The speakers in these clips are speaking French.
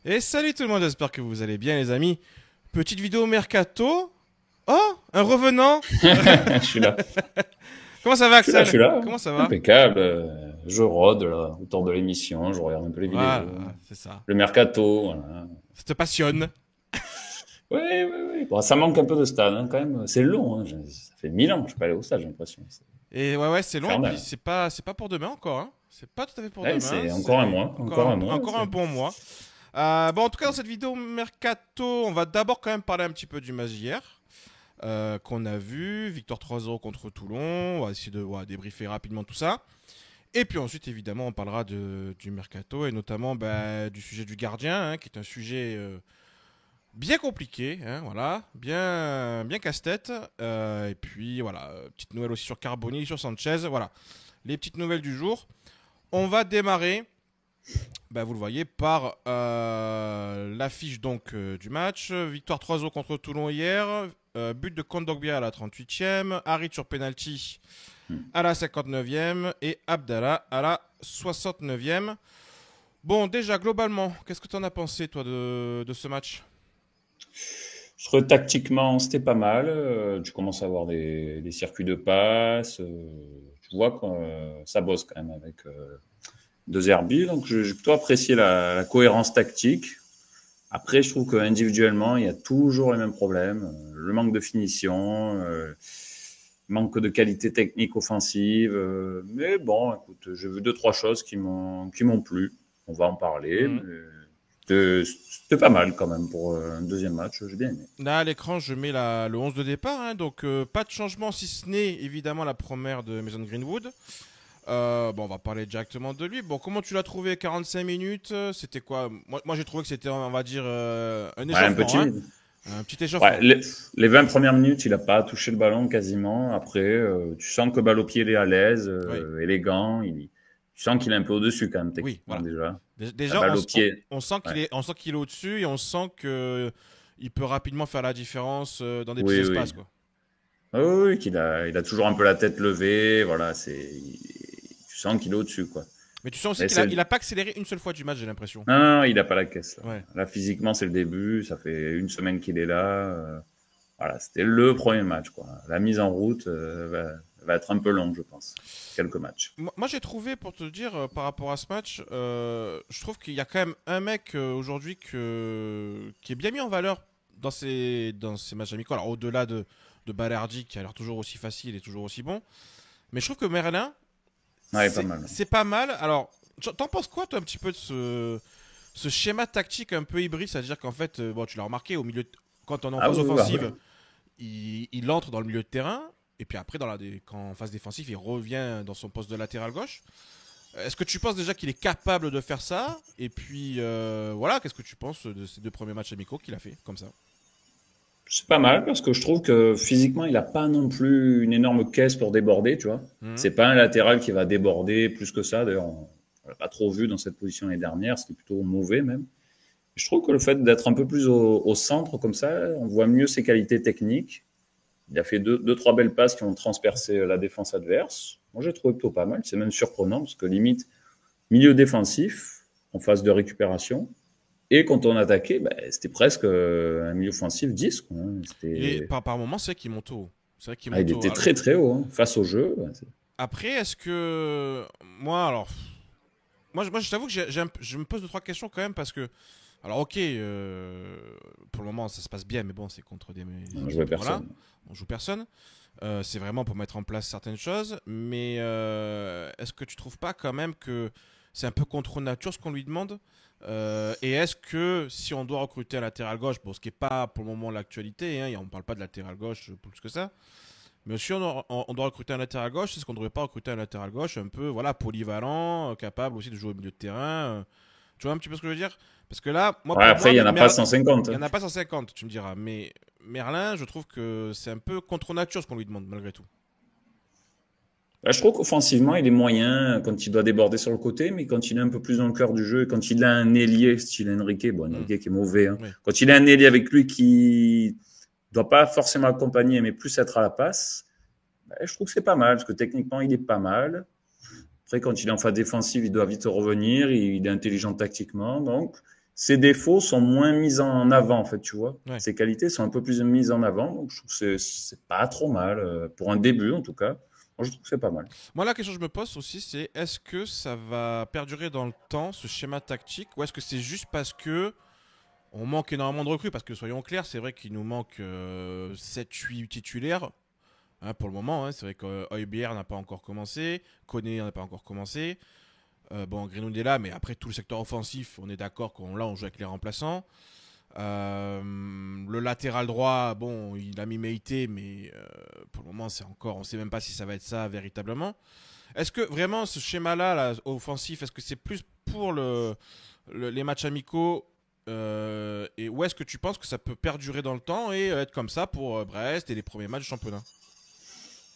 Et salut tout le monde, j'espère que vous allez bien les amis. Petite vidéo mercato. Oh, un revenant. Je suis là. Comment ça va Je Axel? suis là. Comment ça va? Impeccable. Je rôde là, autour de l'émission, je regarde un peu les vidéos. Voilà, c'est ça. Le mercato, voilà. Ça te passionne. Oui, oui, oui. Bon, ça manque un peu de stade, hein, quand même. C'est long, hein. Ça fait 1000 ans que je suis pas allé au stade, j'ai l'impression. C'est Et ouais, c'est long et puis infernal. c'est pas pour demain encore. Hein. C'est pas tout à fait pour Ouais, demain. c'est encore un C'est mois, encore un mois. encore un bon mois. Bon, en tout cas, dans cette vidéo mercato, on va d'abord quand même parler un petit peu du match d'hier. Qu'on a vu, victoire 3-0 contre Toulon, on va essayer de débriefer rapidement tout ça. Et puis ensuite, évidemment, on parlera du mercato et notamment du sujet du gardien, hein, qui est un sujet bien compliqué, hein, voilà, bien casse-tête. Et puis voilà, petite nouvelle aussi sur Carboni, sur Sanchez, voilà, les petites nouvelles du jour. On va démarrer, vous le voyez, par l'affiche donc du match. Victoire 3-0 contre Toulon hier, but de Kondogbia à la 38e, Harit sur penalty Hmm. à la 59e et Abdallah à la 69e. Bon, déjà, globalement, qu'est-ce que tu en as pensé, toi, de ce match? Je trouve tactiquement, c'était pas mal. Tu commences à avoir des circuits de passe. Tu vois que ça bosse quand même avec De Zerbi. Donc, j'ai plutôt apprécié la cohérence tactique. Après, je trouve qu'individuellement, il y a toujours les mêmes problèmes. Le manque de finition, manque de qualité technique offensive. Mais bon, écoute, j'ai vu deux, trois choses qui m'ont plu. On va en parler. Mhm. Mais c'était pas mal quand même pour un deuxième match. J'ai bien aimé. Là, à l'écran, je mets le 11 de départ, hein, donc pas de changement, si ce n'est évidemment la première de Mason Greenwood. Bon, on va parler directement de lui. Bon, comment tu l'as trouvé 45 minutes? C'était quoi? Moi j'ai trouvé que c'était, on va dire, un Ouais, un peu échauffement, hein, timide. un petit Ouais, échauffement. les 20 premières minutes, il a pas touché le ballon quasiment. Après, tu sens que balle au pied, il est à l'aise, Oui, élégant. Tu sens qu'il est un peu au-dessus quand même oui, techniquement voilà. déjà. La Déjà, balle au pied. on sent Ouais. on sent qu'il est au-dessus et on sent que il peut rapidement faire la différence dans des petits Oui, espaces, oui. quoi. Oui, oui, oui, il a toujours un peu la tête levée. Voilà, tu sens qu'il est au-dessus, quoi. Mais tu sens aussi Mais qu'il il a pas accéléré une seule fois du match, j'ai l'impression. non, non, il a pas la caisse là. Ouais. Là, physiquement, c'est le début. Ça fait une semaine qu'il est là. Voilà, c'était le premier match, quoi. La mise en route va être un peu longue, je pense. Quelques matchs. Moi, j'ai trouvé, pour te dire, par rapport à ce match, je trouve qu'il y a quand même un mec aujourd'hui qui est bien mis en valeur dans ces matchs amicaux. Alors, au-delà de Balerdi, qui a l'air toujours aussi facile et toujours aussi bon. Mais je trouve que Merlin, Ouais, pas mal. c'est pas mal. Alors, t'en penses quoi, toi, un petit peu de ce schéma tactique un peu hybride? C'est-à-dire qu'en fait, bon, tu l'as remarqué, quand on est en Ah phase oui, oui, ah oui. offensive, il entre dans le milieu de terrain. Et puis après, quand en phase défensive, il revient dans son poste de latéral gauche. Est-ce que tu penses déjà qu'il est capable de faire ça? Et puis, voilà, qu'est-ce que tu penses de ces deux premiers matchs amicaux qu'il a fait comme ça? C'est pas mal parce que je trouve que physiquement, il a pas non plus une énorme caisse pour déborder, tu vois. Mhm. C'est pas un latéral qui va déborder plus que ça. D'ailleurs, on l'a pas trop vu dans cette position l'année dernière, c'était plutôt mauvais même. Je trouve que le fait d'être un peu plus au centre comme ça, on voit mieux ses qualités techniques. Il a fait deux, trois belles passes qui ont transpercé la défense adverse. Moi, j'ai trouvé plutôt pas mal. C'est même surprenant parce que limite, milieu défensif, en phase de récupération. Et quand on attaquait, c'était presque un milieu offensif 10, quoi, hein. Par moment, c'est vrai qu'il monte haut. C'est vrai qu'il Il monte haut. était très très haut hein, face au jeu. Après, est-ce que. Moi, alors. Moi je t'avoue que je me pose deux, trois questions quand même parce que. Alors, ok, pour le moment, ça se passe bien, mais bon, c'est contre des On jouait équipes. Voilà, personne. on joue personne. C'est vraiment pour mettre en place certaines choses. Mais est-ce que tu trouves pas quand même que c'est un peu contre nature ce qu'on lui demande? Et est-ce que si on doit recruter un latéral gauche, bon, ce qui n'est pas pour le moment l'actualité, hein, on ne parle pas de latéral gauche plus que ça, mais si on doit recruter un latéral gauche, est-ce qu'on ne devrait pas recruter un latéral gauche un peu voilà, polyvalent, capable aussi de jouer au milieu de terrain tu vois un petit peu ce que je veux dire? Parce que là, moi Ouais, pour après, moi, il n'y en a pas 150. il n'y Hein. en a pas 150, tu me diras. Mais Merlin, je trouve que c'est un peu contre nature ce qu'on lui demande, malgré tout. Là, je trouve qu'offensivement, il est moyen quand il doit déborder sur le côté, mais quand il est un peu plus dans le cœur du jeu, et quand il a un ailier, style Enrique, bon, Hmm. Enrique qui est mauvais, hein. Oui. Quand il a un ailier avec lui qui doit pas forcément accompagner, mais plus être à la passe, je trouve que c'est pas mal, parce que techniquement, il est pas mal. Après, quand il est en phase défensive, il doit vite revenir, il est intelligent tactiquement, donc ses défauts sont moins mis en avant, en fait, tu vois. Ouais. Ses qualités sont un peu plus mises en avant. Donc, je trouve que c'est pas trop mal. Pour un début, en tout cas. Moi, je trouve que c'est pas mal. Moi, la question que je me pose aussi, c'est est-ce que ça va perdurer dans le temps, ce schéma tactique, ou est-ce que c'est juste parce que on manque énormément de recrues? Parce que soyons clairs, c'est vrai qu'il nous manque 7-8 titulaires hein, pour le moment. Hein. C'est vrai que Højbjerg n'a pas encore commencé, Koné n'a pas encore commencé. Bon, Greenwood est là, mais après tout le secteur offensif, on est d'accord qu'on là on joue avec les remplaçants. Le latéral droit, bon, il a mis Meïté, mais pour le moment, c'est encore, on ne sait même pas si ça va être ça véritablement. Est-ce que vraiment ce schéma-là, là, offensif, est-ce que c'est plus pour les matchs amicaux et où est-ce que tu penses que ça peut perdurer dans le temps et être comme ça pour Brest et les premiers matchs du championnat?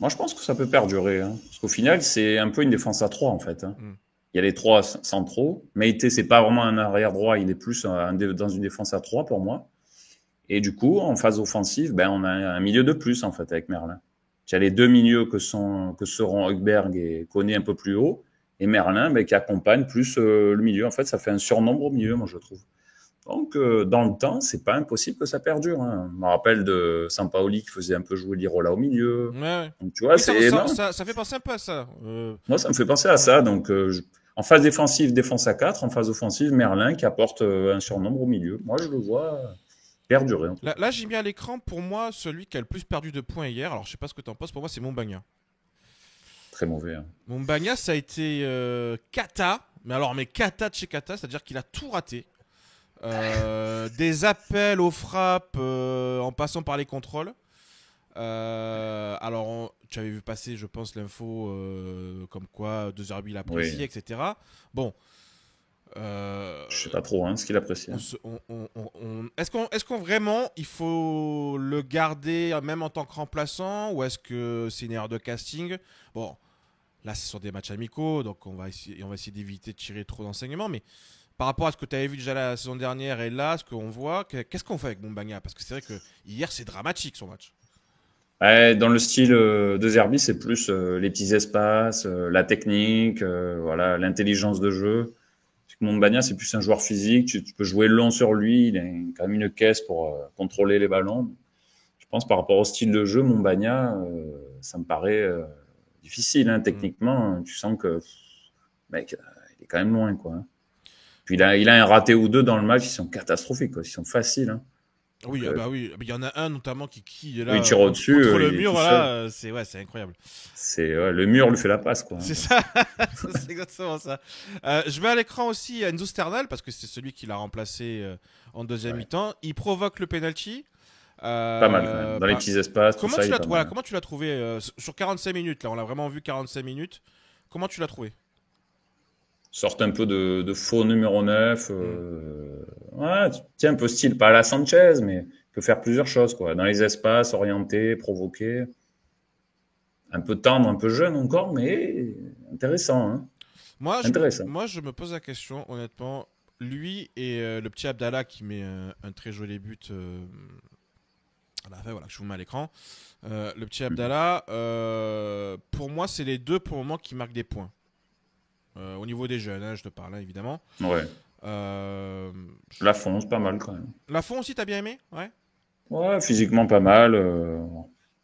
Moi, je pense que ça peut perdurer. Hein. Parce qu'au final, c'est un peu une défense à 3, en fait. Hein. Mm. Il y a les 3 centraux. Meïté, c'est pas vraiment un arrière droit, il est plus dans une défense à 3 pour moi. Et du coup, en phase offensive, ben, on a un milieu de plus, en fait, avec Merlin. Tu as les 2 milieux que seront Højbjerg et Koné un peu plus haut. Et Merlin, ben, qui accompagne plus le milieu. En fait, ça fait un surnombre au milieu, moi, je trouve. Donc, dans le temps, c'est pas impossible que ça perdure. Hein. Je me rappelle de Sampaoli qui faisait un peu jouer Lirola au milieu. Ouais, ouais. Donc, tu vois, Oui, c'est énorme. ça fait penser un peu à ça. Moi, ça me fait penser à ça. Donc, en phase défensive, défense à 4. En phase offensive, Merlin qui apporte un surnombre au milieu. Moi, je le vois perdurer. En tout cas. Là, j'ai mis à l'écran pour moi celui qui a le plus perdu de points hier. Alors, je sais pas ce que tu en penses. Pour moi, c'est Montbagna. Très mauvais. Hein. Montbagna, ça a été cata. Mais cata de chez cata, c'est-à-dire qu'il a tout raté. Des appels aux frappes en passant par les contrôles. Tu avais vu passer, je pense, l'info comme quoi De Zerbi l'apprécie, Oui. etc. Bon. Je sais pas trop ce qu'il apprécie. Hein. Est-ce qu'on vraiment il faut le garder même en tant que remplaçant ou est-ce que c'est une erreur de casting? Bon, là ce sont des matchs amicaux, donc on va essayer d'éviter de tirer trop d'enseignements, mais par rapport à ce que tu avais vu déjà la saison dernière et là, ce qu'on voit, qu'est-ce qu'on fait avec Montbagna? Parce que c'est vrai que hier c'est dramatique son match. Ouais, dans le style de Zerbi, c'est plus les petits espaces, la technique, voilà, l'intelligence de jeu. Montbagna, c'est plus un joueur physique. Tu peux jouer long sur lui. Il a quand même une caisse pour contrôler les ballons. Je pense par rapport au style de jeu, Montbagna, ça me paraît difficile. Hein, techniquement, tu sens que mec, il est quand même loin. Quoi, hein. Puis il a un raté ou deux dans le match. Ils sont catastrophiques. Quoi. Ils sont faciles. Hein. Oui, Donc, oui, il y en a un notamment qui est il là tire au-dessus. contre le Il est mur, tout là, c'est incroyable. Le mur lui fait la passe. Quoi, hein. C'est ça, c'est exactement ça. Je mets à l'écran aussi Enzo Sternal parce que c'est celui qui l'a remplacé en deuxième mi-temps. Il provoque le penalty. Pas mal quand même. Dans les petits espaces, tout ça, Comment tu l'as trouvé sur 45 minutes là, on l'a vraiment vu 45 minutes. Comment tu l'as trouvé? Sorte un peu de faux numéro 9. Ouais, tiens, un peu style, pas à la Sanchez, mais peut faire plusieurs choses, quoi. Dans les espaces, orienter, provoquer. Un peu tendre, un peu jeune encore, mais intéressant. Hein. Intéressant. Moi, je me pose la question, honnêtement. Lui et le petit Abdallah qui met un très joli but à la fin, voilà, que je vous mets à l'écran. Le petit Abdallah, pour moi, c'est les deux pour le moment qui marquent des points. Au niveau des jeunes, hein, je te parle, hein, évidemment. Ouais. Lafont, c'est pas mal quand même. Lafont aussi, t'as bien aimé? Ouais. Ouais, physiquement pas mal.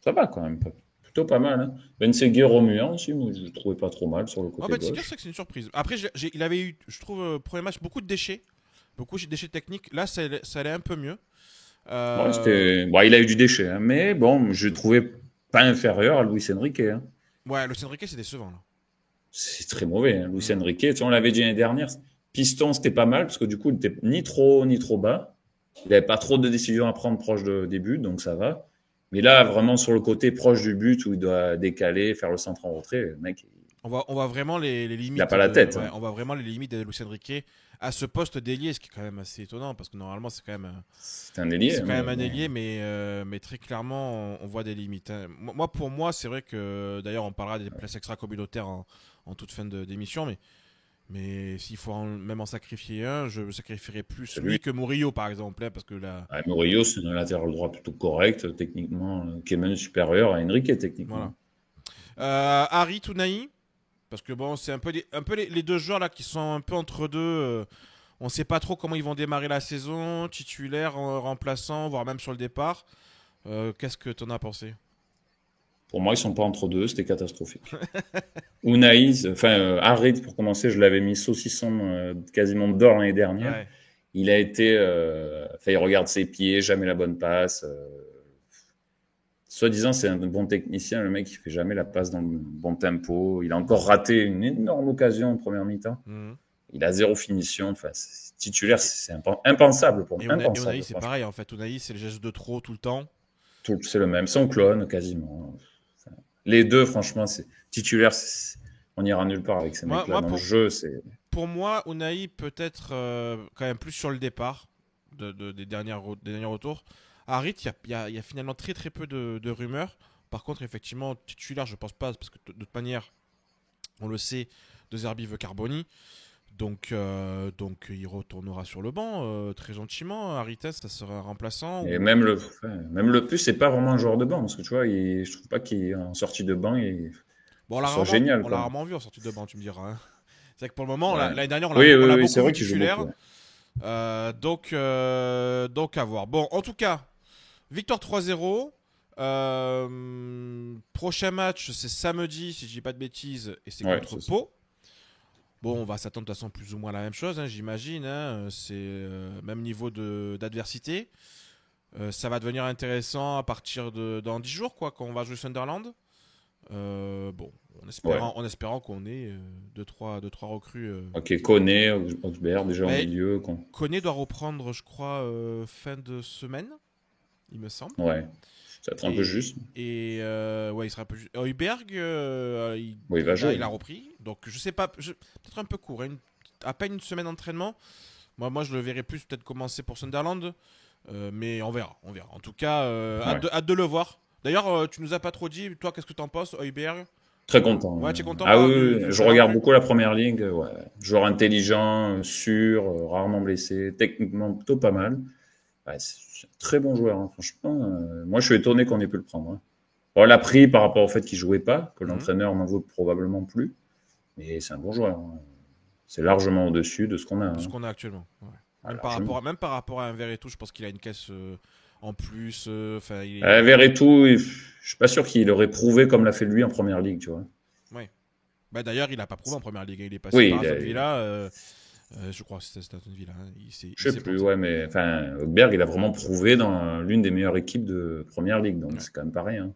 Ça va quand même. Plutôt pas mal. Hein. Ben Seguir Romuan aussi, moi, je le trouvais pas trop mal sur le côté Ben gauche. Seguir, c'est que c'est une surprise. Après, il avait eu, je trouve, premier match, beaucoup de déchets. Beaucoup de déchets techniques. Là, ça allait un peu mieux. Ouais, il a eu du déchet, hein, mais bon, je le trouvais pas inférieur à Luis Enrique. Hein. Ouais, Luis Enrique, c'est décevant. Là. C'est très mauvais, hein, Luis Enrique. Tu sais, on l'avait dit l'année dernière. Piston, c'était pas mal, parce que du coup, il était ni trop haut, ni trop bas. Il n'avait pas trop de décisions à prendre proche des buts, donc ça va. Mais là, vraiment sur le côté proche du but, où il doit décaler, faire le centre en retrait, le mec... On voit vraiment les limites. Il n'a pas la tête. On voit vraiment les limites de Luis Enrique à ce poste d'ailier, ce qui est quand même assez étonnant, parce que normalement, c'est quand même... C'est un ailier. C'est quand même un ailier, mais très clairement, on voit des limites. Hein. Pour moi, c'est vrai que, d'ailleurs, on parlera des places extra-communautaires en toute fin d'émission, mais s'il faut même en sacrifier un, je sacrifierais plus lui que Murillo, par exemple. Hein, parce que là... Murillo, c'est un latéral droit plutôt correct, techniquement, qui est même supérieur à Enrique, techniquement. Voilà. Harry Tounaï, parce que bon, c'est un peu les deux joueurs là qui sont un peu entre deux. On ne sait pas trop comment ils vont démarrer la saison, titulaire, remplaçant, voire même sur le départ. Qu'est-ce que tu en as pensé? Pour moi, ils sont pas entre deux, c'était catastrophique. Unai, Harit, pour commencer, je l'avais mis saucisson quasiment d'or l'année dernière. Ouais. Il a été, il regarde ses pieds, jamais la bonne passe. Soi-disant, c'est un bon technicien, le mec, il fait jamais la passe dans le bon tempo. Il a encore raté une énorme occasion en première mi-temps. Mhm. Il a zéro finition. Enfin, titulaire, c'est impensable pour moi. Et Impensable, Unai, c'est franchement. pareil en fait. Unai, c'est le geste de trop tout le temps. C'est le même. Son clone, quasiment. Les deux, franchement, c'est titulaire. On n'ira nulle part avec ces Moi, mecs-là. moi Dans le pour, jeu, c'est. pour moi, Unai peut être quand même plus sur le départ des derniers retours. Harit, il y a finalement très très peu de rumeurs. Par contre, effectivement, titulaire, je pense pas, parce que de toute manière, on le sait, De Zerbi veut Carboni. Donc il retournera sur le banc très gentiment. Haritas, ça sera un remplaçant. Et Ou... même le plus, c'est pas vraiment un joueur de banc. Parce que tu vois, je trouve pas qu'il est en sortie de banc, Bon, ce soit génial, on l'a quoi. rarement vu en sortie de banc, tu me diras. Hein. C'est vrai que pour le moment, Ouais. l'année dernière, Oui, on oui, l'a oui, c'est beaucoup vu vrai qu'il joue titulaire. beaucoup. Ouais. Donc à voir. Bon, en tout cas, victoire 3-0. Prochain match, c'est samedi, si je dis pas de bêtises, et c'est Ouais, contre c'est ça. Pau. Bon, on va s'attendre de toute façon plus ou moins à la même chose, hein, j'imagine. Hein. C'est même niveau d'adversité. Ça va devenir intéressant à partir dans 10 jours, quoi, quand on va jouer Sunderland. Bon, Ouais. en espérant qu'on ait 2-3 recrues. Ok, Koné, Auxerre, déjà au Mais milieu. Koné doit reprendre, je crois, fin de semaine, il me semble. Ouais, ça va être un peu juste. Ouais, il sera un peu. Heuberg, Oui, il va là, jouer. il a repris. Donc, je sais pas, peut-être un peu court. Hein, à peine une semaine d'entraînement. Moi, je le verrai plus peut-être commencer pour Sunderland. Mais on verra, on verra. En tout cas, Ouais. hâte de le voir. D'ailleurs, tu nous as pas trop dit, toi, qu'est-ce que t'en penses, Heuberg? Très content. Ouais, tu es content Ah par oui, du je talent regarde vu? beaucoup la première ligue. Ouais. Joueur intelligent, sûr, rarement blessé, techniquement plutôt pas mal. Ouais, c'est un très bon joueur, hein, franchement. Moi, je suis étonné qu'on ait pu le prendre. Hein. Bon, on l'a pris par rapport au fait qu'il jouait pas, que Mhm. l'entraîneur n'en veut probablement plus. Mais c'est un bon joueur. Hein. C'est largement au-dessus de ce qu'on a. De ce Hein. qu'on a actuellement. Ouais. Ah, largement. Même par rapport à un verre et tout, je pense qu'il a une caisse en plus. Enfin, Verretou, je suis pas sûr qu'il aurait prouvé comme l'a fait lui en première ligue, tu vois. ouais. Bah, d'ailleurs, il a pas prouvé en première ligue. Il est passé Oui, par Aston Villa. Je crois que c'était Aston Villa. Hein. je Il sais s'est plus, planté. ouais, mais enfin, Berg, il a vraiment prouvé dans l'une des meilleures équipes de première ligue, donc Ouais. c'est quand même pareil. Hein.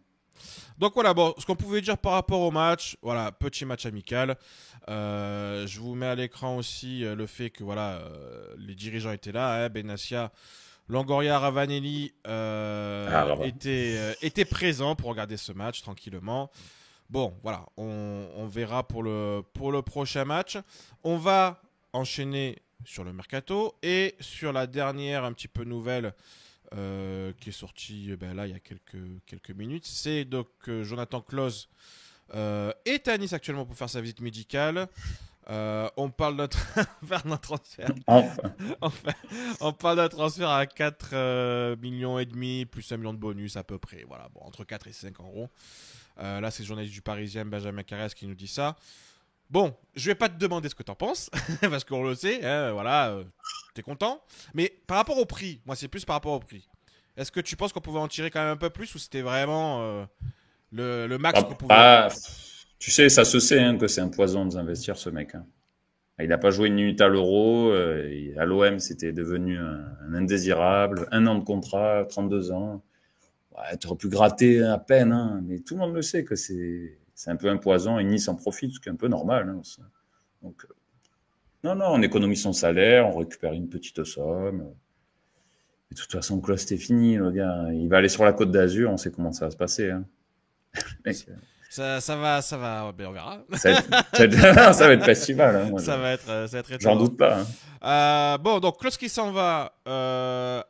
Donc voilà, bon, ce qu'on pouvait dire par rapport au match, voilà, petit match amical. Je vous mets à l'écran aussi le fait que voilà, les dirigeants étaient là, hein, Benassia, Longoria, Ravanelli Ah, bravo. étaient présents pour regarder ce match tranquillement. Bon, voilà, on verra pour le prochain match. On va enchaîner sur le mercato et sur la dernière un petit peu nouvelle qui est sortie là il y a quelques minutes. C'est donc Jonathan Klose est à Nice actuellement pour faire sa visite médicale. On parle d'un transfert. Enfin, Enfin, on parle d'un transfert à 4 millions et demi plus 1 million de bonus à peu près. Voilà, bon, entre 4 et 5 en gros. Là, c'est le journaliste du Parisien Benjamin Carès qui nous dit ça. Bon, je vais pas te demander ce que t'en penses, parce qu'on le sait, hein, voilà, t'es content. Mais par rapport au prix, moi c'est plus par rapport au prix. Est-ce que tu penses qu'on pouvait en tirer quand même un peu plus ou c'était vraiment le max qu'on pouvait... tu sais, ça se sait hein, que c'est un poison de investir ce mec. Hein. Il n'a pas joué une minute à l'Euro. À l'OM, c'était devenu un indésirable. 1 an de contrat, 32 ans. Ouais, tu aurais pu gratter à peine, hein, mais tout le monde le sait que c'est un peu un poison et Nice en profite, ce qui est un peu normal. Hein, donc, non, on économise son salaire, on récupère une petite somme. Et de toute façon, Klose, c'était fini, le gars. Il va aller sur la Côte d'Azur, on sait comment ça va se passer. Hein. Mec, Ça va, ben on verra. ça va être festival. Hein, moi, Ça va être j'en étonnant. doute pas. Hein. Bon, donc Klose qui s'en va.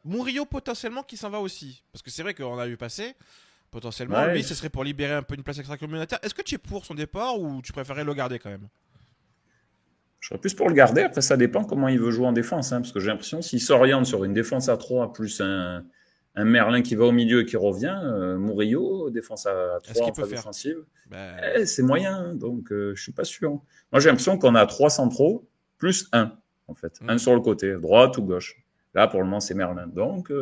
Murillo potentiellement qui s'en va aussi. Parce que c'est vrai qu'on a vu passer. Potentiellement, Ouais, lui, ce serait pour libérer un peu une place extra-communautaire. Est-ce que tu es pour son départ ou tu préférais le garder quand même? je serais plus pour le garder. Après, ça dépend comment il veut jouer en défense. Hein, parce que j'ai l'impression s'il s'oriente sur une défense à 3 plus un Merlin qui va au milieu et qui revient, Murillo, défense à Est-ce 3 qu'il en peut phase faire? offensive, Ben, c'est moyen. Donc, je suis pas sûr. Moi, j'ai l'impression qu'on a 3 centraux plus un. en fait. Un sur le côté, droite ou gauche. Là, pour le moment, c'est Merlin. Donc,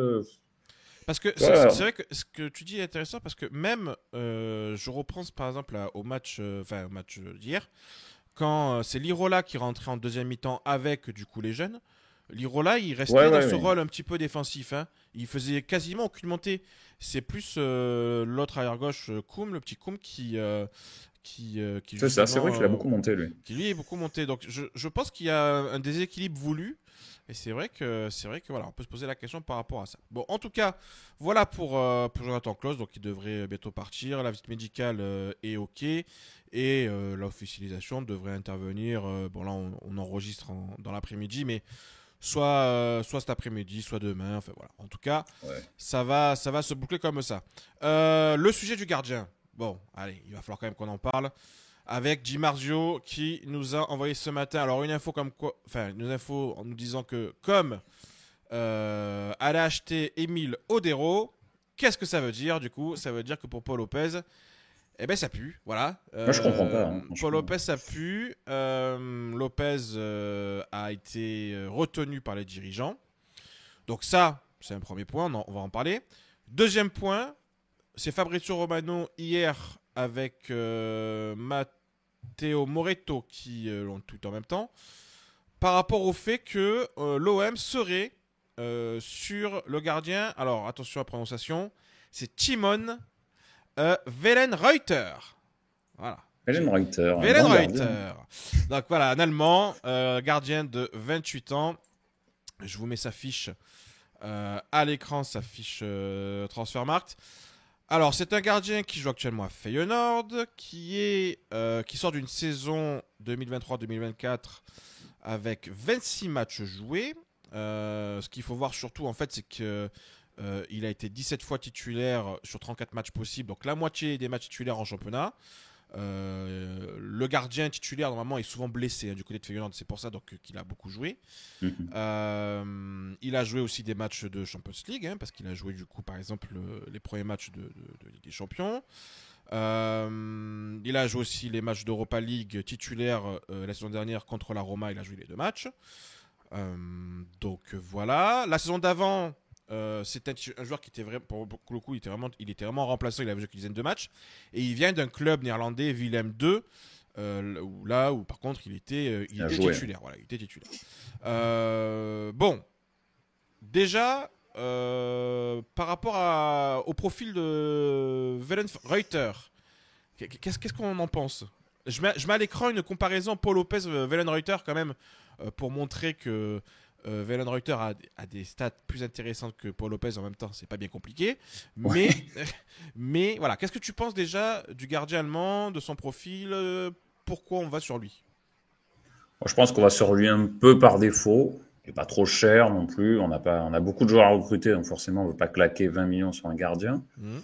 Parce que voilà. c'est vrai que ce que tu dis est intéressant parce que même, je reprends par exemple au match, au match d'hier, quand c'est Lirola qui rentrait en deuxième mi-temps avec du coup les jeunes. Lirola, il restait dans ce Ouais. rôle un petit peu défensif. Hein. Il faisait quasiment aucune montée. C'est plus l'autre arrière gauche, Koum, le petit Koum, qui C'est ça, c'est vrai justement, qu'il a beaucoup monté, lui. qui lui est beaucoup monté. Donc je pense qu'il y a un déséquilibre voulu. Et c'est vrai que voilà, on peut se poser la question par rapport à ça. Bon, en tout cas, voilà pour Jonathan Klaus, donc il devrait bientôt partir. La visite médicale est ok et l'officialisation devrait intervenir. Bon là, on enregistre dans l'après-midi, mais soit cet après-midi, soit demain. Enfin voilà. En tout cas, Ouais. ça va se boucler comme ça. Le sujet du gardien. Bon, allez, il va falloir quand même qu'on en parle avec Di Marzio qui nous a envoyé ce matin. Alors une info comme quoi, enfin une info en nous disant que comme elle a acheté Émile Odero, qu'est-ce que ça veut dire du coup? Ça veut dire que pour Paul Lopez, eh ben ça pue, voilà. Moi, je comprends pas, hein, Paul franchement. Lopez ça pue. Lopez a été retenu par les dirigeants. Donc ça, c'est un premier point, on va en parler. Deuxième point, c'est Fabrizio Romano hier avec Matteo Moretto qui l'ont tout en même temps, par rapport au fait que l'OM serait sur le gardien. Alors attention à la prononciation, c'est Timon Wellenreuter. Voilà. Wellenreuther, un bon gardien. Wellenreuter. Donc voilà, un Allemand, gardien de 28 ans. Je vous mets sa fiche à l'écran, sa fiche Transfermarkt. Alors, c'est un gardien qui joue actuellement à Feyenoord, qui sort d'une saison 2023-2024 avec 26 matchs joués. Ce qu'il faut voir surtout, en fait, c'est que il a été 17 fois titulaire sur 34 matchs possibles, donc la moitié des matchs titulaires en championnat. Le gardien titulaire normalement est souvent blessé du côté de Feyenoord, c'est pour ça donc qu'il a beaucoup joué. Mhm. Il a joué aussi des matchs de Champions League parce qu'il a joué du coup par exemple les premiers matchs de Ligue des Champions. Il a joué aussi les matchs d'Europa League titulaire la saison dernière contre la Roma, il a joué les deux matchs. Donc voilà. La saison d'avant, c'était un joueur qui était vraiment, pour le coup, il était vraiment remplaçant. Il avait joué qu'une dizaine de matchs et il vient d'un club néerlandais, Willem II, où par contre il était titulaire. Voilà, il était titulaire. Bon, déjà par rapport au profil de Wellenreuter, qu'est-ce qu'on en pense? Je mets à l'écran une comparaison Paul Lopez-Wellenreuter quand même pour montrer que Wellenreuter a des stats plus intéressantes que Paul Lopez en même temps, c'est pas bien compliqué. Mais, Ouais. mais voilà, qu'est-ce que tu penses déjà du gardien allemand, de son profil pourquoi on va sur lui? Moi, je pense qu'on va sur lui un peu par défaut. Il n'est pas trop cher non plus. On a beaucoup de joueurs à recruter, donc forcément, on ne veut pas claquer 20 millions sur un gardien. Hmm.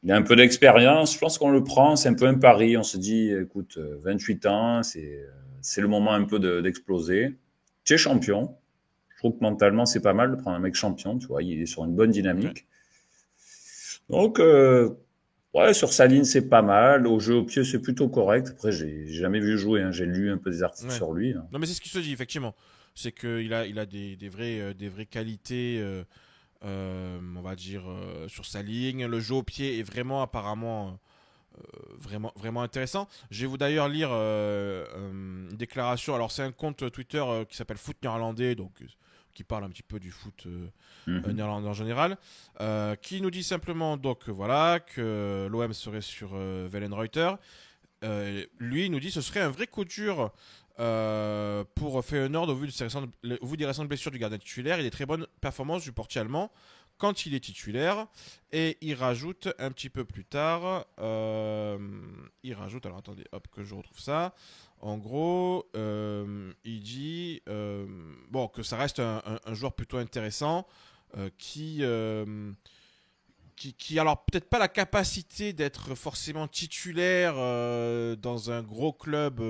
Il a un peu d'expérience. Je pense qu'on le prend. C'est un peu un pari. On se dit, écoute, 28 ans, c'est le moment un peu d'exploser. Tu es champion. Je trouve que mentalement, c'est pas mal de prendre un mec champion. Tu vois, il est sur une bonne Ouais. dynamique. Donc, ouais, sur sa ligne, c'est pas mal. Au jeu au pied, c'est plutôt correct. Après, j'ai jamais vu jouer, hein. J'ai lu un peu des articles Ouais. sur lui, hein. Non, mais c'est ce qui se dit, effectivement. C'est qu'il a des vraies qualités, on va dire, sur sa ligne. Le jeu au pied est vraiment, apparemment, vraiment, vraiment intéressant. Je vais vous d'ailleurs lire une déclaration. Alors, c'est un compte Twitter qui s'appelle Foot Néerlandais, donc qui parle un petit peu du foot Mhm. néerlandais en général, qui nous dit simplement donc voilà que l'OM serait sur Wellenreuter. Lui, il nous dit ce serait un vrai coup dur pour Feyenoord au vu des récentes blessures du gardien titulaire et des très bonnes performances du portier allemand quand il est titulaire. Et il rajoute un petit peu plus tard, alors attendez, hop, que je retrouve ça. En gros, il dit bon, que ça reste un joueur plutôt intéressant qui alors peut-être pas la capacité d'être forcément titulaire dans un gros club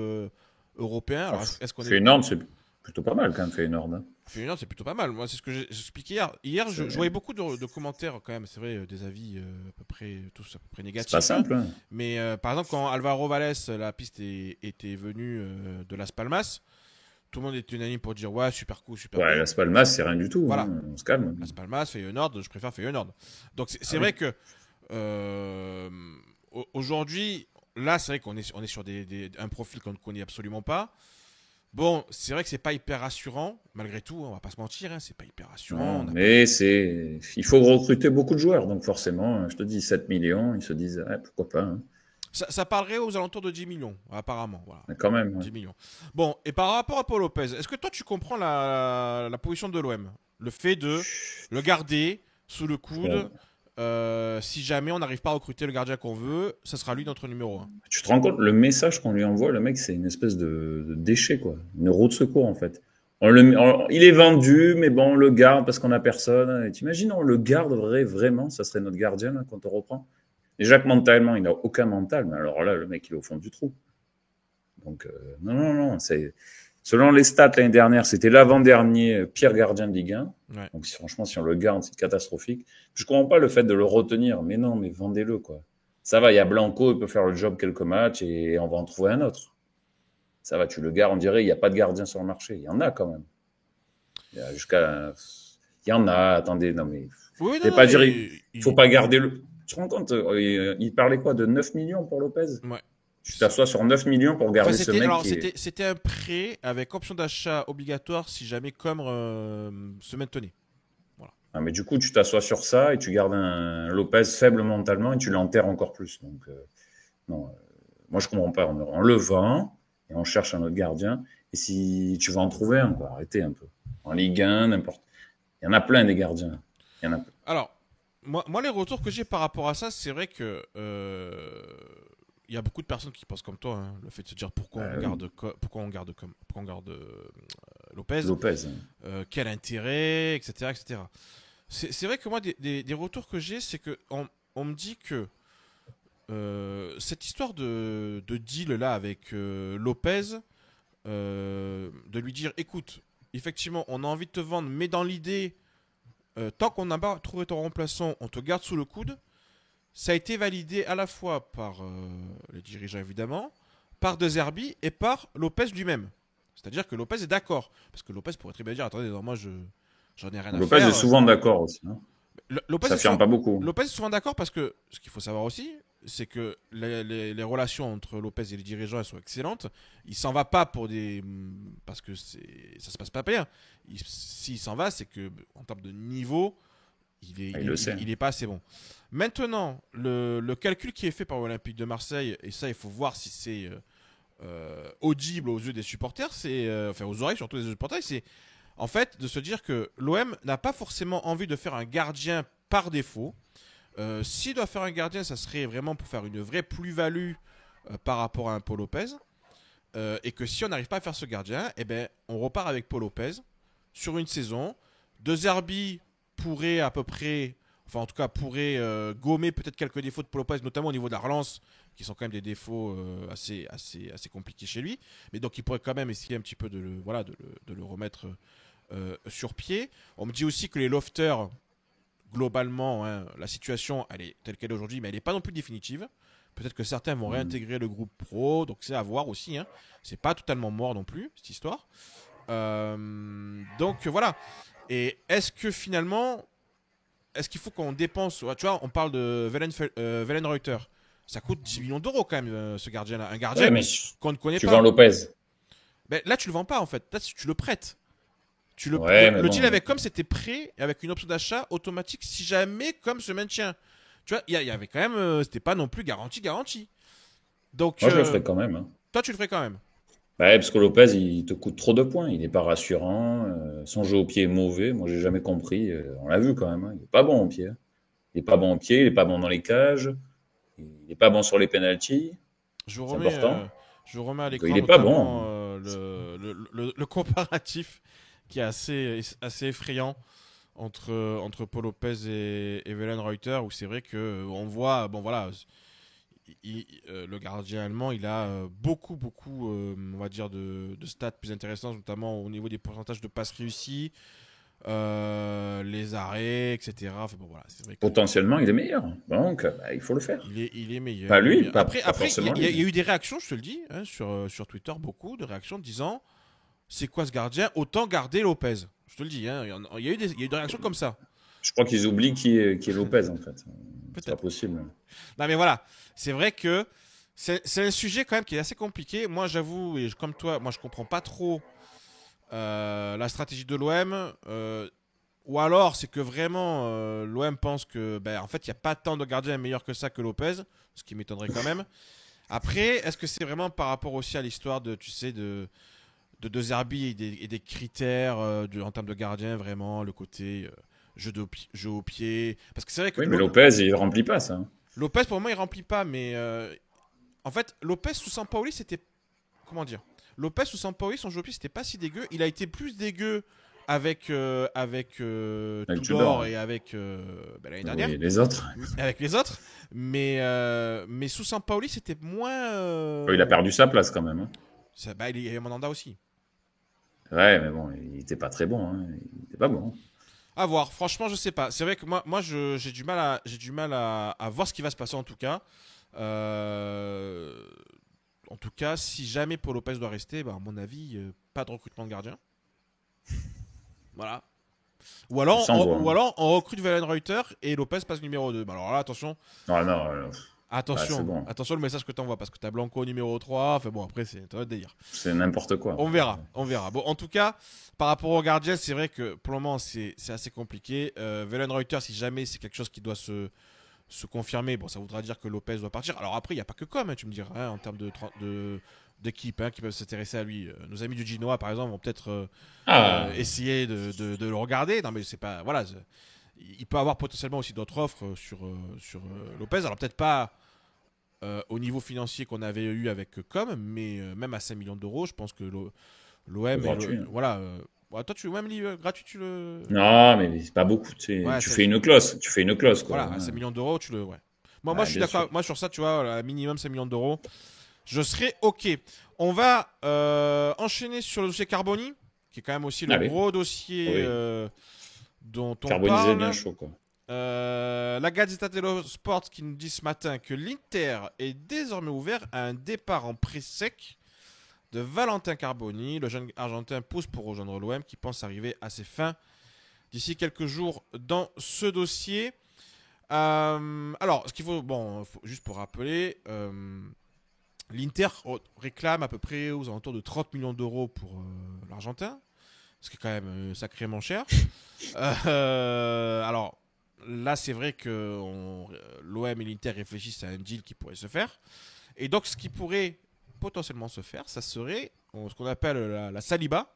européen. Ah, Alors est-ce qu'on est Feyenoord, c'est plutôt pas mal quand même, Feyenoord, hein. Feyenoord, c'est plutôt pas mal. Moi, c'est ce que j'ai expliqué hier. Hier, je C'est voyais beaucoup de commentaires quand même. C'est vrai, des avis à peu près tous à peu près c'est pas négatifs. simple, hein. Mais par exemple, quand Alvaro Valles, la piste était venue de Las Palmas, tout le monde est unanime pour dire ouais, super cool, super Ouais, bon. Las Palmas, c'est rien du tout. Voilà. Hein. On se calme. Las Palmas, Feyenoord, je préfère Feyenoord. Donc c'est oui. vrai que aujourd'hui, là, c'est vrai qu'on est, on est sur un profil qu'on ne connaît absolument pas. Bon, c'est vrai que c'est pas hyper rassurant, malgré tout, on va pas se mentir, hein, c'est pas hyper rassurant. Non, mais il faut recruter beaucoup de joueurs, donc forcément, je te dis 7 millions, ils se disent pourquoi pas. Hein. Ça parlerait aux alentours de 10 millions, apparemment. Voilà. Mais quand même. Ouais. 10 millions. Bon, et par rapport à Paul Lopez, est-ce que toi tu comprends la position de l'OM? Le fait de le garder sous le coude, si jamais on n'arrive pas à recruter le gardien qu'on veut, ça sera lui notre numéro 1. Tu te rends compte, le message qu'on lui envoie, le mec, c'est une espèce de déchet, quoi. Une roue de secours, en fait. Il est vendu, mais bon, on le garde parce qu'on n'a personne. Et t'imagines, on le garderait vraiment, ça serait notre gardien là, quand on reprend. Déjà que mentalement, il n'a aucun mental, mais alors là, le mec, il est au fond du trou. Donc, non. Selon les stats l'année dernière, c'était l'avant-dernier pire gardien de Ligue 1. Ouais. Donc, franchement, si on le garde, c'est catastrophique. Je comprends pas le fait de le retenir. Mais non, mais vendez-le, quoi. Ça va, il y a Blanco, il peut faire le job quelques matchs et on va en trouver un autre. Ça va, tu le gardes, on dirait, il n'y a pas de gardien sur le marché. Il y en a quand même. Il y en a, attendez, non mais. Oui, non, pas dire, il faut pas garder le. Tu te rends compte, il parlait quoi, de 9 millions pour Lopez? Ouais. Tu t'assois sur 9 millions pour garder ce mec. Alors, c'était un prêt avec option d'achat obligatoire si jamais Comre se maintenait. Voilà. Ah, mais du coup, tu t'assois sur ça et tu gardes un Lopez faible mentalement et tu l'enterres encore plus. Donc, non, moi je comprends pas. On le vend et on cherche un autre gardien. Et si tu vas en trouver un, quoi, arrêtez un peu. En Ligue 1, n'importe. Il y en a plein des gardiens. Il y en a plein. Alors, moi les retours que j'ai par rapport à ça, c'est vrai que il y a beaucoup de personnes qui pensent comme toi. Hein, le fait de se dire pourquoi on garde Lopez. Quel intérêt, etc., etc. C'est vrai que moi, des retours que j'ai, c'est que on me dit que cette histoire de deal là avec Lopez, de lui dire, écoute, effectivement, on a envie de te vendre, mais dans l'idée, tant qu'on n'a pas trouvé ton remplaçant, on te garde sous le coude. Ça a été validé à la fois par les dirigeants évidemment, par De Zerbi et par Lopez lui-même. C'est-à-dire que Lopez est d'accord, parce que Lopez pourrait très bien dire, attendez, non, moi j'en ai rien à Lopez faire. Lopez est souvent d'accord aussi. Hein. Ça affirme pas beaucoup. Lopez est souvent d'accord parce que ce qu'il faut savoir aussi, c'est que les relations entre Lopez et les dirigeants elles sont excellentes. Il s'en va pas parce que ça se passe pas bien. S'il s'en va, c'est que en termes de niveau, il est pas assez bon. Maintenant, le calcul qui est fait par l'Olympique de Marseille, et ça il faut voir si c'est audible aux yeux des supporters, enfin aux oreilles surtout des supporters, c'est en fait de se dire que l'OM n'a pas forcément envie de faire un gardien par défaut. S'il doit faire un gardien, ça serait vraiment pour faire une vraie plus-value par rapport à un Paul Lopez. Et que si on n'arrive pas à faire ce gardien, eh ben, on repart avec Paul Lopez sur une saison. De Zerbi pourrait à peu près, enfin en tout cas pourrait gommer peut-être quelques défauts de Paul Lopez, notamment au niveau de la relance, qui sont quand même des défauts assez compliqués chez lui. Mais donc il pourrait quand même essayer un petit peu de le remettre sur pied. On me dit aussi que les lofters, globalement, hein, la situation elle est telle qu'elle est aujourd'hui, mais elle n'est pas non plus définitive. Peut-être que certains vont réintégrer le groupe pro, donc c'est à voir aussi. Hein. C'est pas totalement mort non plus, cette histoire. Donc voilà. Et est-ce que finalement, est-ce qu'il faut qu'on dépense, tu vois, on parle de Wellenreuther. Ça coûte 10 millions d'euros quand même, ce gardien-là. Un gardien qu'on ne connaît pas. Tu vends Lopez. Ben, là, tu le vends pas en fait. Là, tu le prêtes. Le deal avec Comme c'était prêt avec une option d'achat automatique si jamais Comme se maintient. Tu vois, il y avait quand même, c'était pas non plus garanti. Donc, moi, je le ferais quand même. Hein. Toi, tu le ferais quand même. Ouais, parce que Lopez, il te coûte trop de points. Il n'est pas rassurant. Son jeu au pied est mauvais. Moi, j'ai jamais compris. On l'a vu quand même. Hein. Il n'est pas bon au pied. Il n'est pas bon au pied. Il n'est pas bon dans les cages. Il n'est pas bon sur les pénaltys. Je vous remets à l'écran. Il n'est pas bon. Le comparatif qui est assez effrayant entre Paul Lopez et Wellenreuther, où c'est vrai qu'on voit, bon voilà, le gardien allemand, il a beaucoup, on va dire, de stats plus intéressantes, notamment au niveau des pourcentages de passes réussies, les arrêts, etc. Enfin, bon, voilà, c'est vrai que potentiellement, il est meilleur. Donc, il faut le faire. Il est meilleur. Pas lui. Après, il y a eu des réactions, je te le dis, hein, sur Twitter, beaucoup de réactions disant c'est quoi ce gardien? Autant garder Lopez. Je te le dis, hein, il y a eu des réactions comme ça. Je crois qu'ils oublient qui est Lopez, en fait. C'est pas Peut-être. possible. Non, mais voilà. C'est vrai que c'est un sujet quand même qui est assez compliqué. Moi, j'avoue, et comme toi, moi, je comprends pas trop la stratégie de l'OM. Ou alors, c'est que vraiment, l'OM pense que, ben, en fait, il n'y a pas tant de gardiens meilleurs que ça que Lopez, ce qui m'étonnerait quand même. Après, est-ce que c'est vraiment par rapport aussi à l'histoire de, tu sais, de Zerbi et des critères en termes de gardien, vraiment, le côté jeu au pied. Parce que c'est vrai que Oui, mais Lopez, il remplit pas ça. Lopez, pour moi, il remplit pas, mais en fait, Lopez sous Sampaoli, c'était. Comment dire? Lopez sous Sampaoli, son jeu au pied, c'était pas si dégueu. Il a été plus dégueu avec Avec Tudor Tudor. et avec l'année dernière. Oui, les autres. Avec les autres. Mais sous Sampaoli, c'était moins. Il a perdu sa place quand même. Hein. Il y avait Mandanda aussi. Ouais, mais bon, il était pas très bon. Hein. Il était pas bon. À voir, franchement, je sais pas. C'est vrai que moi j'ai du mal à voir ce qui va se passer en tout cas. En tout cas, si jamais Paul Lopez doit rester, bah, à mon avis, pas de recrutement de gardien. Voilà. Ou alors, Sans voix. ou alors on recrute Wellenreuter et Lopez passe numéro 2. Bah, alors là, attention. Non, non, Attention, c'est bon. attention le message que tu envoies parce que tu as Blanco numéro 3. Enfin bon, après, c'est un délire. C'est n'importe quoi. On verra, on verra. Bon, en tout cas, par rapport au gardien, c'est vrai que pour le moment, c'est assez compliqué. Wellenreuter, si jamais c'est quelque chose qui doit se confirmer, bon, ça voudra dire que Lopez doit partir. Alors après, il n'y a pas que comme, hein, tu me diras, hein, en termes d'équipe hein, qui peuvent s'intéresser à lui. Nos amis du Genoa, par exemple, vont peut-être essayer de le regarder. Non, mais c'est pas. Voilà. Il peut avoir potentiellement aussi d'autres offres sur Lopez. Alors peut-être pas au niveau financier qu'on avait eu avec Com, mais même à 5 millions d'euros, je pense que l'OM. Gratuit. Voilà. Toi, tu même gratuit, tu le. Non, mais c'est pas beaucoup. Ouais, Tu fais une clause. Tu fais une clause, quoi. Voilà, à 5 millions d'euros, tu le. Ouais. Moi, je suis bien d'accord. sûr. Moi, sur ça, tu vois, à minimum 5 millions d'euros, je serais OK. On va enchaîner sur le dossier Carboni, qui est quand même aussi le Allez. gros dossier Oui. dont on Carbonisé parle. bien chaud, quoi. La Gazzetta dello Sport qui nous dit ce matin que l'Inter est désormais ouvert à un départ en pré-sec de Valentin Carboni. Le jeune Argentin pousse pour rejoindre l'OM qui pense arriver à ses fins d'ici quelques jours dans ce dossier. Alors, ce qu'il faut, juste pour rappeler, l'Inter réclame à peu près aux alentours de 30 millions d'euros pour l'Argentin, ce qui est quand même sacrément cher. Alors, là, c'est vrai que l'OM et l'Inter réfléchissent à un deal qui pourrait se faire. Et donc, ce qui pourrait potentiellement se faire, ça serait ce qu'on appelle la Saliba,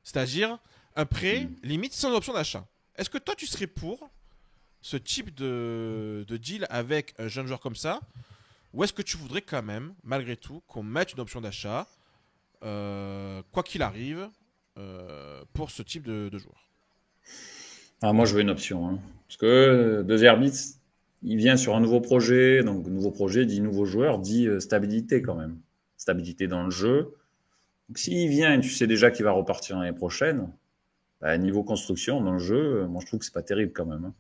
c'est-à-dire un prêt limite sans option d'achat. Est-ce que toi, tu serais pour ce type de deal avec un jeune joueur comme ça? Ou est-ce que tu voudrais quand même, malgré tout, qu'on mette une option d'achat, quoi qu'il arrive, pour ce type de joueur? Ah, moi, je veux une option. Hein. Parce que De Zerbi, il vient sur un nouveau projet. Donc, nouveau projet dit nouveau joueur, dit stabilité quand même. Stabilité dans le jeu. Donc, s'il vient et tu sais déjà qu'il va repartir l'année prochaine, bah, niveau construction dans le jeu, moi, je trouve que c'est pas terrible quand même. Hein.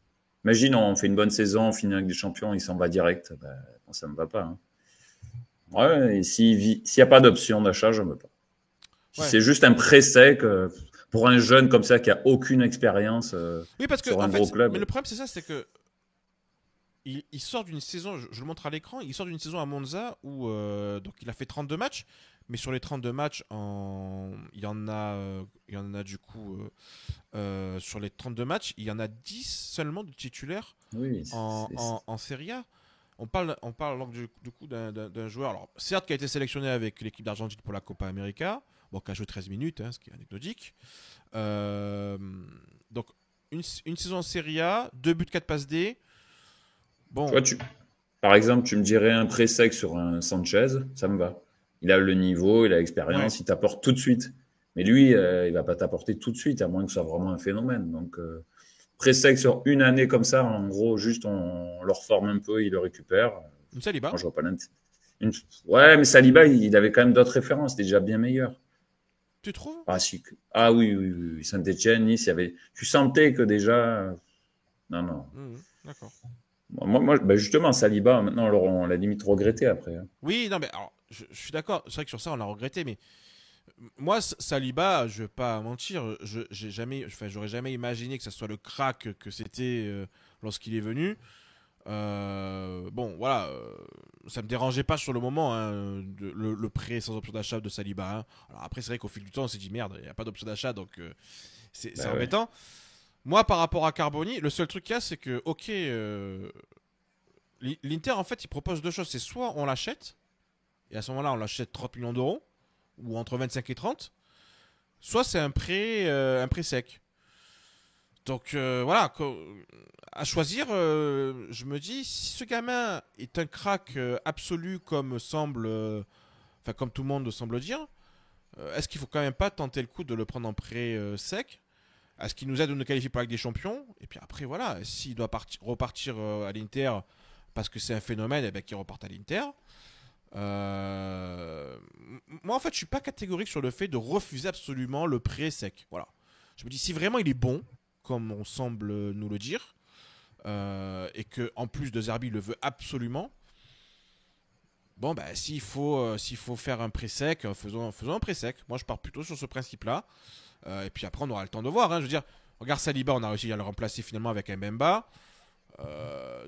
Imagine, on fait une bonne saison, on finit avec des champions, il s'en va direct. Bah, bon, ça me va pas. Hein. Ouais, et s'il n'y a pas d'option d'achat, je ne veux pas. Si c'est juste un prêt sec pour un jeune comme ça qui a aucune expérience oui, parce que, sur un en gros fait, club. mais le problème, c'est ça, c'est que il sort d'une saison, je le montre à l'écran, il sort d'une saison à Monza où donc il a fait 32 matchs, mais sur les 32 matchs, il y en a du coup, sur les 32 matchs, il y en a 10 seulement de titulaires Oui, en Serie A. On parle donc du coup d'un joueur, alors certes qui a été sélectionné avec l'équipe d'Argentine pour la Copa América, bon, qui a joué 13 minutes, hein, ce qui est anecdotique. Donc une saison en Serie A, 2 buts, 4 passes D. Bon. Par exemple, tu me dirais un prêt sec sur un Sanchez, ça me va. Il a le niveau, il a l'expérience, il t'apporte tout de suite. Mais lui, il va pas t'apporter tout de suite, à moins que ce soit vraiment un phénomène. Donc, prêt sec sur une année comme ça, en gros, juste on le reforme un peu, il le récupère. Une Saliba. Moi, je vois pas l'intérêt. Ouais, mais Saliba, il avait quand même d'autres références, déjà bien meilleur. Tu trouves? Ah oui. Saint-Etienne, Nice, il y avait. Tu sentais que déjà. Non. D'accord. Moi, justement, Saliba, maintenant, on l'a limite regretté après. Hein. Oui, non, mais alors, je suis d'accord. C'est vrai que sur ça, on l'a regretté, mais Moi, Saliba, je vais pas mentir, j'aurais jamais imaginé que ça soit le crack que c'était lorsqu'il est venu. Bon, voilà, ça me dérangeait pas sur le moment, hein, le prêt sans option d'achat de Saliba. Hein. Alors après, c'est vrai qu'au fil du temps, on s'est dit merde, il n'y a pas d'option d'achat, donc c'est Bah ouais. embêtant. Moi, par rapport à Carboni, le seul truc qu'il y a, c'est que, ok, l'Inter, en fait, il propose deux choses. C'est soit on l'achète, et à ce moment-là, on l'achète 30 millions d'euros, ou entre 25 et 30, soit c'est un prêt sec. Donc voilà, à choisir, je me dis, si ce gamin est un crack absolu comme enfin comme tout le monde semble dire, est-ce qu'il faut quand même pas tenter le coup de le prendre en prêt sec? Est-ce qu'il nous aide à nous qualifier pour la Ligue des Champions? Et puis après, voilà, s'il doit repartir à l'Inter parce que c'est un phénomène, eh ben, qu'il reparte à l'Inter. Moi, en fait, je suis pas catégorique sur le fait de refuser absolument le prêt sec. Voilà. Je me dis, si vraiment il est bon, comme on semble nous le dire, et que en plus de Zerbi le veut absolument, bon, bah, s'il faut faire un prêt sec, faisons un prêt sec. Moi, je pars plutôt sur ce principe-là. Et puis après, on aura le temps de voir. Hein. Je veux dire, regarde Saliba, on a réussi à le remplacer finalement avec Mbemba.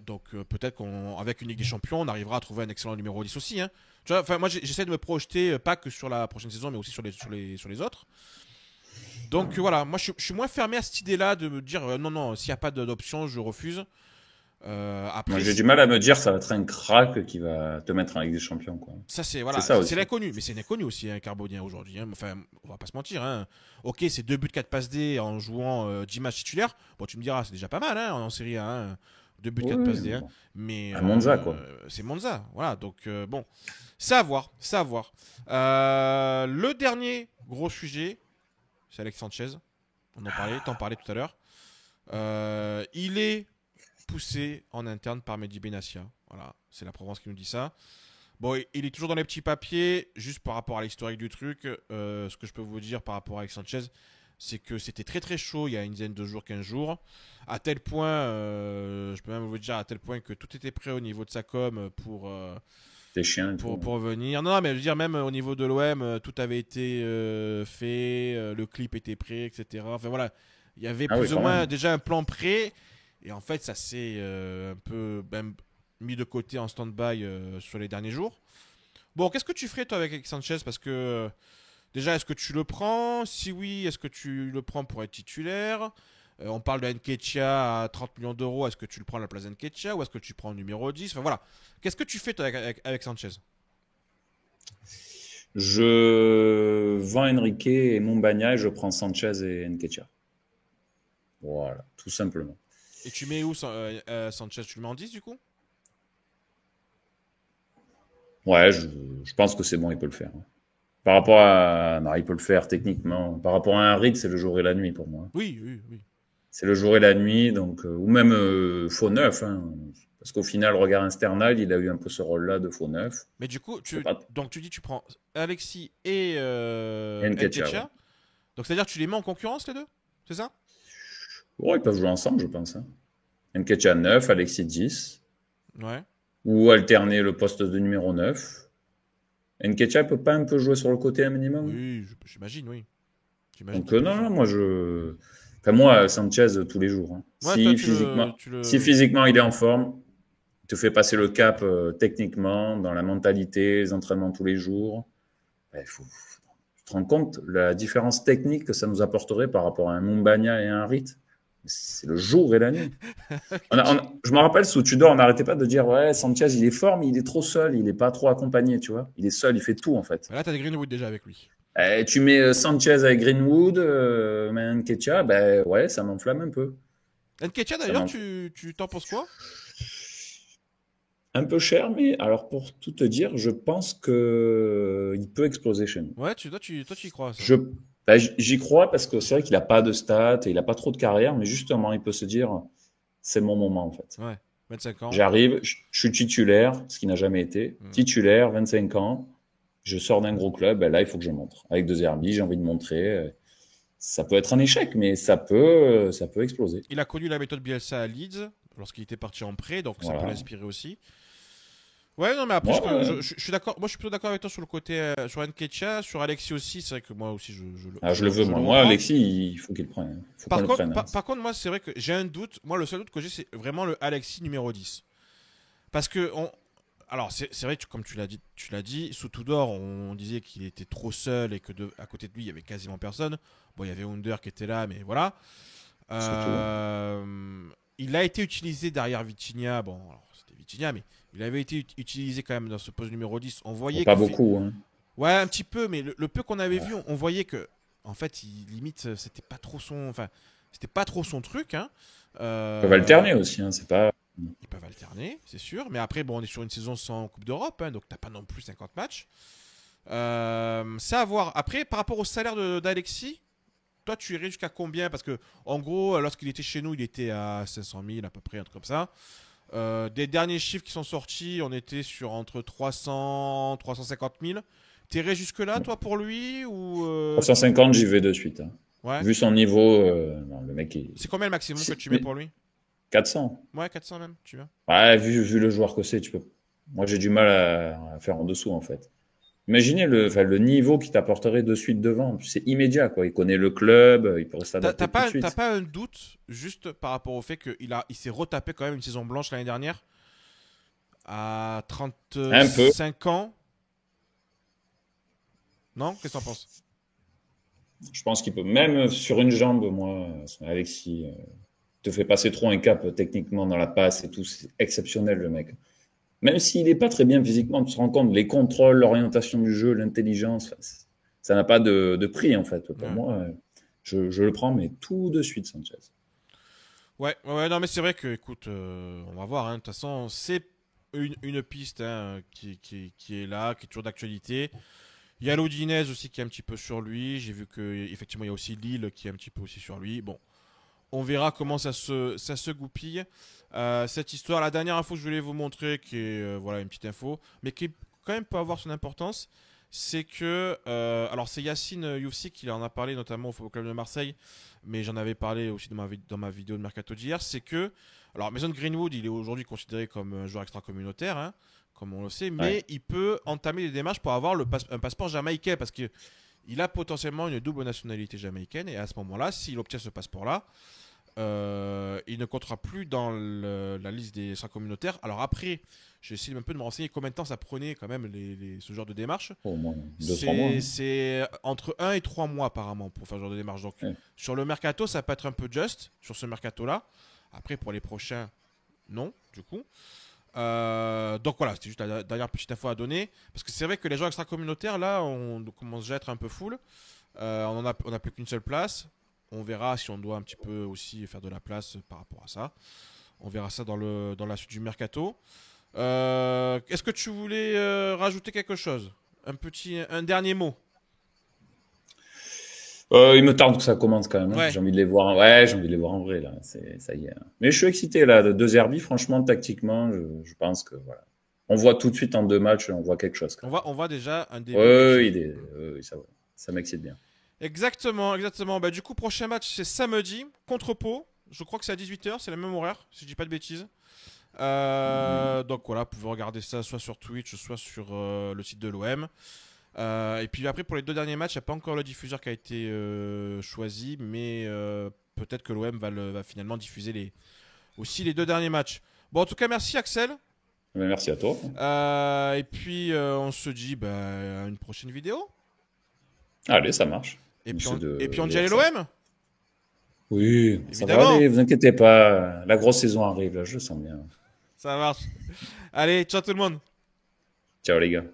Donc peut-être qu'avec une Ligue des Champions, on arrivera à trouver un excellent numéro 10 aussi. Hein. Tu vois, enfin, moi, j'essaie de me projeter pas que sur la prochaine saison, mais aussi sur les autres. Donc voilà, moi, je suis moins fermé à cette idée-là de me dire non, non, s'il n'y a pas d'option, je refuse. Moi, Après, j'ai du mal à me dire ça va être un crack qui va te mettre en Ligue des Champions, quoi. ça c'est C'est voilà, ça c'est aussi. l'inconnu, mais c'est l'inconnu aussi, un Carbonien aujourd'hui. Hein. Enfin, on va pas se mentir. Hein. Ok, c'est 2 buts, 4 passes D en jouant 10 matchs titulaires. Bon, tu me diras, c'est déjà pas mal hein, en série A. Hein. 2 buts, 4 Oui, passes D. Hein. bon. Mais À Monza, quoi. c'est Monza. Voilà, donc bon, c'est à voir. C'est à voir. Le dernier gros sujet, c'est Alex Sanchez. On en parlait, t'en parlais tout à l'heure. Il est poussé en interne par Mehdi Benassia. Voilà, c'est la Provence qui nous dit ça. Bon, il est toujours dans les petits papiers, juste par rapport à l'historique du truc. Ce que je peux vous dire par rapport à Alex Sanchez, c'est que c'était très très chaud il y a une dizaine de jours, 15 jours. À tel point, je peux même vous dire à tel point que tout était prêt au niveau de sa com T'es chien et tout. pour venir. Non, mais je veux dire, même au niveau de l'OM, tout avait été fait, le clip était prêt, etc. Enfin voilà, il y avait Ah oui, plus ou quand moins même. déjà un plan prêt. Et en fait, ça s'est un peu mis de côté en stand-by sur les derniers jours. Bon, qu'est-ce que tu ferais toi avec Alex Sanchez? Parce que déjà, est-ce que tu le prends? Si oui, est-ce que tu le prends pour être titulaire? On parle de Nketiah à 30 millions d'euros. Est-ce que tu le prends à la place d'Nketiah ou est-ce que tu prends le numéro 10? Enfin voilà. Qu'est-ce que tu fais toi, avec Sanchez? Je vends Enrique et Mumbagna et je prends Sanchez et Nketiah. Voilà, tout simplement. Et tu mets où Sanchez? Tu le mets en 10 du coup? Ouais, je pense que c'est bon, il peut le faire. Par rapport à... Non, il peut le faire techniquement. Par rapport à un Reed, c'est le jour et la nuit pour moi. Oui, oui, oui. C'est le jour et la nuit, donc ou même faux neuf. Hein, parce qu'au final, regard Sternal, il a eu un peu ce rôle-là de faux neuf. Mais du coup, C'est pas... donc tu dis tu prends Alexis et Nketiah, ouais. Nketiah. Donc c'est-à-dire que tu les mets en concurrence les deux? C'est ça? Bon, ils peuvent jouer ensemble, je pense. Hein. Nketiah 9, Alexis 10. Ouais. Ou alterner le poste de numéro 9. Nketiah peut pas un peu jouer sur le côté un minimum. Oui, j'imagine, oui. J'imagine Donc qu'il peut le non, faire. non, moi je... Enfin moi, Sanchez tous les jours. Hein. Ouais, toi Si physiquement il est en forme, il te fait passer le cap techniquement, dans la mentalité, les entraînements tous les jours. Ben, tu te rends compte la différence technique que ça nous apporterait par rapport à un Mumbagna et un Harit. C'est le jour et la nuit. Je me rappelle sous Tudor, on n'arrêtait pas de dire ouais, Sanchez il est fort, mais il est trop seul, il n'est pas trop accompagné, tu vois. Il est seul, il fait tout en fait. Là, t'as des Greenwood déjà avec lui. Et tu mets Sanchez avec Greenwood, Nketiah, ben ouais, ça m'enflamme un peu. Nketiah Ça d'ailleurs, m'enflamme. tu t'en penses quoi? Un peu cher, mais alors pour tout te dire, je pense que il peut exploser chez nous. Ouais, toi, tu y crois ça. Je, j'y crois parce que c'est vrai qu'il n'a pas de stats et il n'a pas trop de carrière, mais justement, il peut se dire, c'est mon moment en fait. Ouais, 25 ans. J'arrive, je suis titulaire, ce qui n'a jamais été. Titulaire, 25 ans, je sors d'un gros club, ben là, il faut que je montre. Avec deux Zerbi, j'ai envie de montrer. Ça peut être un échec, mais ça peut exploser. Il a connu la méthode Bielsa à Leeds lorsqu'il était parti en prêt, donc ça peut Voilà. l'inspirer aussi. Ouais, non, mais après, Moi, je suis d'accord. Moi, je suis plutôt d'accord avec toi sur le côté sur Nketiah, sur Alexis aussi. C'est vrai que moi aussi, je le veux, je le moi. Moi, reprends. Alexis, il faut qu'il le prenne. Il faut qu'on le prenne, hein. Par contre, moi, c'est vrai que j'ai un doute. Moi, le seul doute que j'ai, c'est vraiment le Alexis numéro 10. Parce que, alors, c'est vrai que, comme tu l'as dit, sous Tudor, on disait qu'il était trop seul et que à côté de lui, il y avait quasiment personne. Bon, il y avait Under qui était là, mais voilà. Surtout. Il a été utilisé derrière Vitinha. Bon, alors, c'était Vitinha, mais il avait été utilisé quand même dans ce poste numéro 10. On Mais voyait pas que beaucoup, hein. ouais, un petit peu, mais le peu qu'on avait vu, on voyait que, en fait, limite, c'était pas trop son truc, hein. Ils peuvent Euh, alterner aussi, hein. C'est pas. Ils peuvent alterner, c'est sûr, mais après, bon, on est sur une saison sans Coupe d'Europe, hein, donc t'as pas non plus 50 matchs. C'est à voir. Après, par rapport au salaire d'Alexis, toi, tu irais jusqu'à combien? Parce que, en gros, lorsqu'il était chez nous, il était à 500 000 à peu près, un truc comme ça. Des derniers chiffres qui sont sortis, on était sur entre 300 350 000. T'irais jusque-là, toi, pour lui ou 350, j'y vais de suite, hein. Ouais. Vu son niveau, non, le mec est. C'est combien le maximum que tu mets pour lui? 400. Ouais, 400 même, tu veux? Ouais, vu le joueur que c'est, tu peux. Moi, j'ai du mal à faire en dessous, en fait. Imaginez le niveau qu'il t'apporterait de suite devant. C'est immédiat, quoi. Il connaît le club, il pourrait s'adapter tout de T'as suite. pas un doute juste par rapport au fait il s'est retapé quand même une saison blanche l'année dernière à Un peu. 35 ans? Non? Qu'est-ce que t'en penses? Je pense qu'il peut, même sur une jambe, moi, Alexis, te fait passer trop un cap techniquement dans la passe et tout. C'est exceptionnel, le mec. Même s'il n'est pas très bien physiquement, tu te rends compte, les contrôles, l'orientation du jeu, l'intelligence, ça n'a pas de prix, en fait. Pour Ouais. moi, je le prends, mais tout de suite, Sanchez. Ouais, non, mais c'est vrai que, écoute, on va voir, hein. De toute façon, c'est une piste hein, qui est là, qui est toujours d'actualité. Il y a l'Odinez aussi qui est un petit peu sur lui. J'ai vu que effectivement il y a aussi Lille qui est un petit peu aussi sur lui. Bon, on verra comment ça se goupille. Cette histoire, la dernière info que je voulais vous montrer, qui est voilà une petite info, mais qui quand même peut avoir son importance, c'est que alors c'est Yacine Youssi qui en a parlé notamment au Football Club de Marseille, mais j'en avais parlé aussi dans ma vidéo de mercato d'hier, c'est que alors Mason Greenwood, il est aujourd'hui considéré comme un joueur extra-communautaire, hein, comme on le sait, Ouais. mais il peut entamer des démarches pour avoir un passeport jamaïcain parce que il a potentiellement une double nationalité jamaïcaine et à ce moment-là, s'il obtient ce passeport-là, il ne comptera plus dans la liste des extra-communautaires. Alors après, j'ai essayé un peu de me renseigner combien de temps ça prenait quand même ce genre de démarche. Au moins 2-3 mois, hein. C'est entre 1 et 3 mois apparemment pour faire ce genre de démarche. Donc Ouais. sur le mercato, ça peut être un peu juste sur ce mercato-là. Après, pour les prochains, non, du coup. Donc voilà, c'était juste la dernière petite info à donner. Parce que c'est vrai que les joueurs extra-communautaires, là, on commence déjà à être un peu full. On a plus qu'une seule place. On verra si on doit un petit peu aussi faire de la place par rapport à ça. On verra ça dans la suite du mercato. Est-ce que tu voulais rajouter quelque chose? Un dernier mot? Il me tarde que ça commence quand même, hein. Ouais. J'ai envie de les voir. Ouais, j'ai envie de les voir en vrai, là. Ça y est, hein. Mais je suis excité, là. De deux Herbie, franchement, tactiquement, je pense que, voilà. On voit tout de suite en deux matchs, on voit quelque chose, quand même. On voit déjà un début de quelque Ouais, chose. ça m'excite bien. Exactement, exactement. Bah, du coup, prochain match, c'est samedi contre Pau. Je crois que c'est à 18h, c'est le même horaire, si je dis pas de bêtises. Donc voilà, vous pouvez regarder ça soit sur Twitch, soit sur le site de l'OM. Et puis après, pour les deux derniers matchs, il n'y a pas encore le diffuseur qui a été choisi, mais peut-être que l'OM va finalement diffuser aussi les deux derniers matchs. Bon, en tout cas, merci Axel. Mais merci à toi. Et puis, on se dit à une prochaine vidéo. Allez, ça marche. Et puis on dit allez l'OM. Oui, ça va Évidemment. aller, vous inquiétez pas. La grosse saison arrive, là, je le sens bien. Ça marche. Allez, ciao tout le monde. Ciao, les gars.